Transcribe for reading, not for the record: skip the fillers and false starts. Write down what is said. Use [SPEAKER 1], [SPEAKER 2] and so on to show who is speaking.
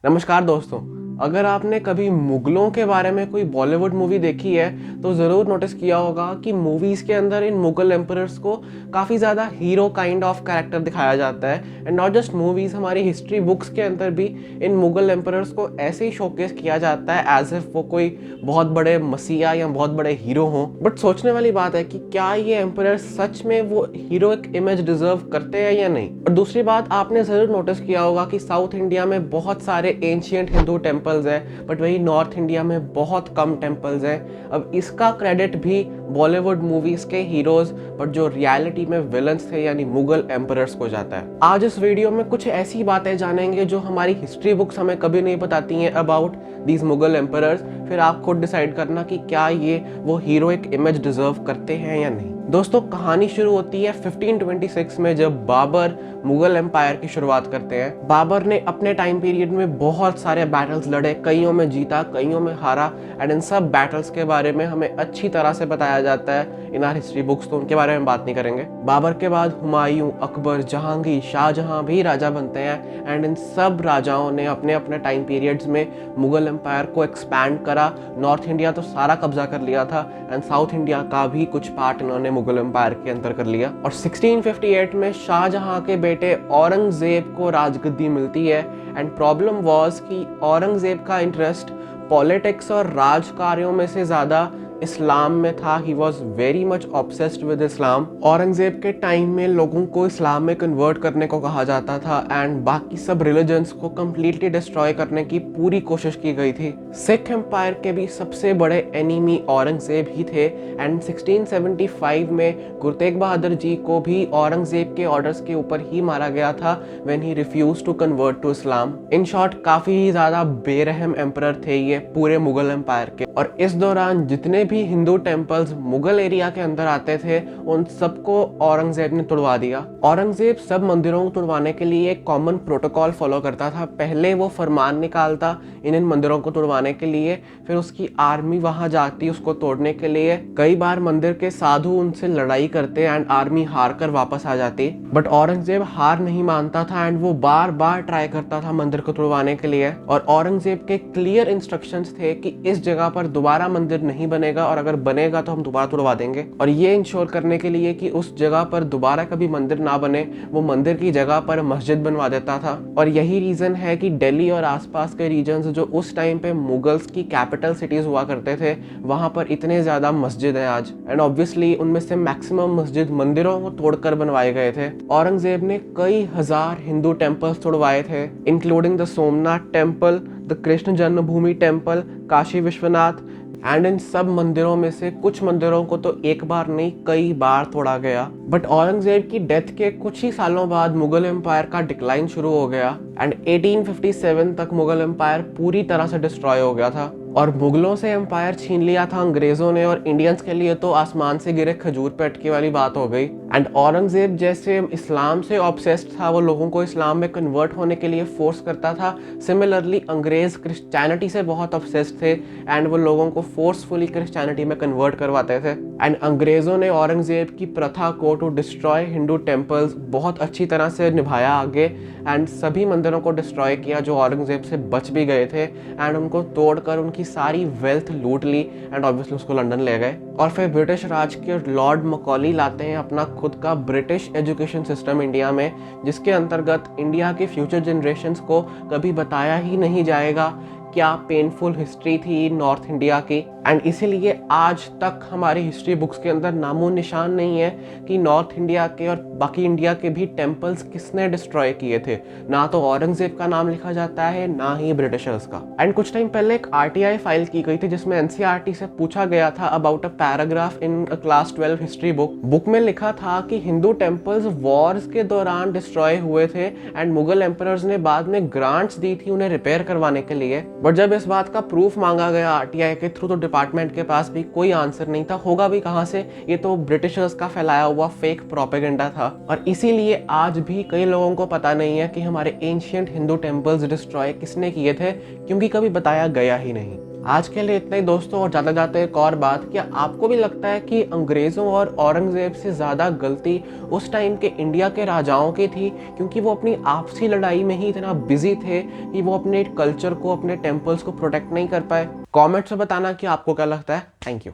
[SPEAKER 1] नमस्कार दोस्तों। अगर आपने कभी मुगलों के बारे में कोई बॉलीवुड मूवी देखी है तो ज़रूर नोटिस किया होगा कि मूवीज़ के अंदर इन मुगल एम्परर्स को काफ़ी ज़्यादा हीरो काइंड ऑफ कैरेक्टर दिखाया जाता है। एंड नॉट जस्ट मूवीज़, हमारी हिस्ट्री बुक्स के अंदर भी इन मुगल एम्परर्स को ऐसे ही शोकेस किया जाता है एज इफ वो कोई बहुत बड़े मसीहा या बहुत बड़े हीरो हों। बट सोचने वाली बात है कि क्या ये एम्परर्स सच में वो हीरोइक इमेज डिजर्व करते हैं या नहीं। और दूसरी बात, आपने ज़रूर नोटिस किया होगा कि साउथ इंडिया में बहुत सारे एंशियंट हिंदू टेम्पल्स हैं, बट वही नॉर्थ इंडिया में बहुत कम टेम्पल्स हैं। अब इसका क्रेडिट भी बॉलीवुड मूवीज के हीरोज बट जो रियलिटी में विलन्स थे यानी मुगल एम्परर्स को जाता है। आज इस वीडियो में कुछ ऐसी बातें जानेंगे जो हमारी हिस्ट्री बुक्स हमें कभी नहीं बताती हैं अबाउट दीज मुगल एम्परर्स। फिर आप खुद डिसाइड करना कि क्या ये वो हीरोइक इमेज डिजर्व करते हैं या नहीं। दोस्तों, कहानी शुरू होती है 1526 में, जब बाबर मुगल एम्पायर की शुरुआत करते हैं। बाबर ने अपने टाइम पीरियड में बहुत सारे बैटल्स लड़े, कईयों में जीता, कईयों में हारा। एंड इन सब बैटल्स के बारे में हमें अच्छी तरह से बताया जाता है इन आर हिस्ट्री बुक्स, तो उनके बारे में बात नहीं करेंगे। बाबर के बाद हुमायूं, अकबर, जहांगीर, शाहजहां भी राजा बनते हैं। एंड इन सब राजाओं ने अपने अपने टाइम पीरियड्स में मुगल एम्पायर को एक्सपैंड करा। नॉर्थ इंडिया तो सारा कब्जा कर लिया था एंड साउथ इंडिया का भी कुछ पार्ट इन्होंने मुगल एम्पायर के अंदर कर लिया। और 1658 में शाहजहां के बेटे औरंगजेब को राजगद्दी मिलती है। एंड प्रॉब्लम वाज कि औरंगजेब का इंटरेस्ट पॉलिटिक्स और राज कार्यों में से ज्यादा इस्लाम में था। He was very much obsessed with इस्लाम। औरंगजेब के टाइम में लोगों को इस्लाम में कन्वर्ट करने को कहा जाता था एंड बाकी सब रिलीजन्स को कम्प्लीटली डिस्ट्रॉय करने की पूरी कोशिश की गई थी। सिख एम्पायर के भी सबसे बड़े एनिमी औरंगजेब ही थे। एंड 1675 में गुरु तेग बहादुर जी को भी औरंगजेब के ऑर्डर्स के ऊपर ही मारा गया था when he refuse to convert to Islam. In short, काफी ही ज्यादा बेरहम एम्परर थे ये पूरे मुगल एम्पायर के। और इस दौरान जितने भी हिंदू टेम्पल्स मुगल एरिया के अंदर आते थे उन सबको औरंगजेब ने तुड़वा दिया। औरंगजेब सब मंदिरों को तुड़वाने के लिए एक कॉमन प्रोटोकॉल फॉलो करता था। पहले वो फरमान निकालता इन मंदिरों को तुड़वाने के लिए, फिर उसकी आर्मी वहां जाती उसको तोड़ने के लिए। कई बार मंदिर के साधु उनसे लड़ाई करते एंड आर्मी हार कर वापस आ जाती, बट औरंगजेब हार नहीं मानता था एंड वो बार बार ट्राई करता था मंदिर को तुड़वाने के लिए। और औरंगजेब के क्लियर इंस्ट्रक्शंस थे कि इस जगह पर दोबारा मंदिर नहीं बनेगा और अगर बनेगा तो हम दोबारा तुड़वा देंगे। और ये इंश्योर करने के लिए कि उस जगह पर दोबारा कभी मंदिर ना बने, वो मंदिर की जगह पर मस्जिद बनवा देता था। और यही रीजन है कि दिल्ली और आसपास के रीजन्स जो उस टाइम पे मुगल्स की कैपिटल सिटीज हुआ करते थे, वहां पर इतने ज्यादा मस्जिद हैं आज। एंड ऑब्वियसली उनमें से मैक्सिमम मस्जिद मंदिरों को तोड़कर बनवाए गए थे। औरंगजेब ने कई हजार हिंदू टेम्पल्स तोड़वाए थे, including the Somnath temple, the Krishna Janmabhoomi temple, Kashi Vishwanath. And इन सब मंदिरों में से कुछ मंदिरों को तो एक बार नहीं कई बार तोड़ा गया। बट औरंगजेब की डेथ के कुछ ही सालों बाद मुगल एम्पायर का डिक्लाइन शुरू हो गया एंड 1857 तक मुगल एम्पायर पूरी तरह से डिस्ट्रॉय हो गया था। और मुगलों से एम्पायर छीन लिया था अंग्रेजों ने, और इंडियंस के लिए तो आसमान से गिरे खजूर पे अटके वाली बात हो गई। एंड औरंगजेब जैसे इस्लाम से ऑब्सेस्ड था, वो लोगों को इस्लाम में कन्वर्ट होने के लिए फोर्स करता था। सिमिलरली अंग्रेज क्रिश्चियनिटी से बहुत ऑब्सेस्ड थे एंड वो लोगों को फोर्सफुली क्रिश्चियनिटी में कन्वर्ट करवाते थे। एंड अंग्रेजों ने औरंगजेब की प्रथा को टू डिस्ट्रॉय हिंदू टेम्पल्स बहुत अच्छी तरह से निभाया आगे एंड सभी मंदिरों को डिस्ट्रॉय किया जो औरंगजेब से बच भी गए थे एंड उनको तोड़कर उनकी सारी वेल्थ लूट ली एंड ऑब्वियसली उसको लंदन ले गए। और फिर ब्रिटिश राज के लॉर्ड मकॉली लाते हैं अपना खुद का ब्रिटिश एजुकेशन सिस्टम इंडिया में, जिसके अंतर्गत इंडिया के फ्यूचर जनरेशन्स को कभी बताया ही नहीं जाएगा क्या पेनफुल हिस्ट्री थी नॉर्थ इंडिया की। एंड इसीलिए आज तक हमारी हिस्ट्री बुक्स के अंदर नामो निशान नहीं है कि नॉर्थ इंडिया के और बाकी इंडिया के भी टेम्पल्स किसने डिस्ट्रॉय किए थे। ना तो औरंगजेब का नाम लिखा जाता है, ना ही ब्रिटिशर्स का। एंड कुछ टाइम पहले एक आरटीआई फाइल की गई थी जिसमें एनसीईआरटी से पूछा गया था about a paragraph in class 12 history book में लिखा था कि हिंदू टेम्पल्स वॉर्स के दौरान डिस्ट्रॉय हुए थे एंड मुगल एम्परर्स ने बाद में ग्रांट्स दी थी उन्हें रिपेयर करवाने के लिए। बट जब इस बात का प्रूफ मांगा गया आरटीआई के थ्रू तो डिपार्टमेंट के पास भी कोई आंसर नहीं था। होगा भी कहां से, ये तो ब्रिटिशर्स का फैलाया हुआ फेक प्रोपेगेंडा था। और इसीलिए आज भी कई लोगों को पता नहीं है कि हमारे एंशिएंट हिंदू टेम्पल्स डिस्ट्रॉय किसने किए थे, क्योंकि कभी बताया गया ही नहीं। आज के लिए इतना ही दोस्तों, और ज़्यादा जाते एक और बात, क्या आपको भी लगता है कि अंग्रेज़ों और औरंगज़ेब से ज़्यादा गलती उस टाइम के इंडिया के राजाओं की थी, क्योंकि वो अपनी आपसी लड़ाई में ही इतना बिजी थे कि वो अपने कल्चर को, अपने टेम्पल्स को प्रोटेक्ट नहीं कर पाए? कमेंट्स में बताना कि आपको क्या लगता है। Thank you.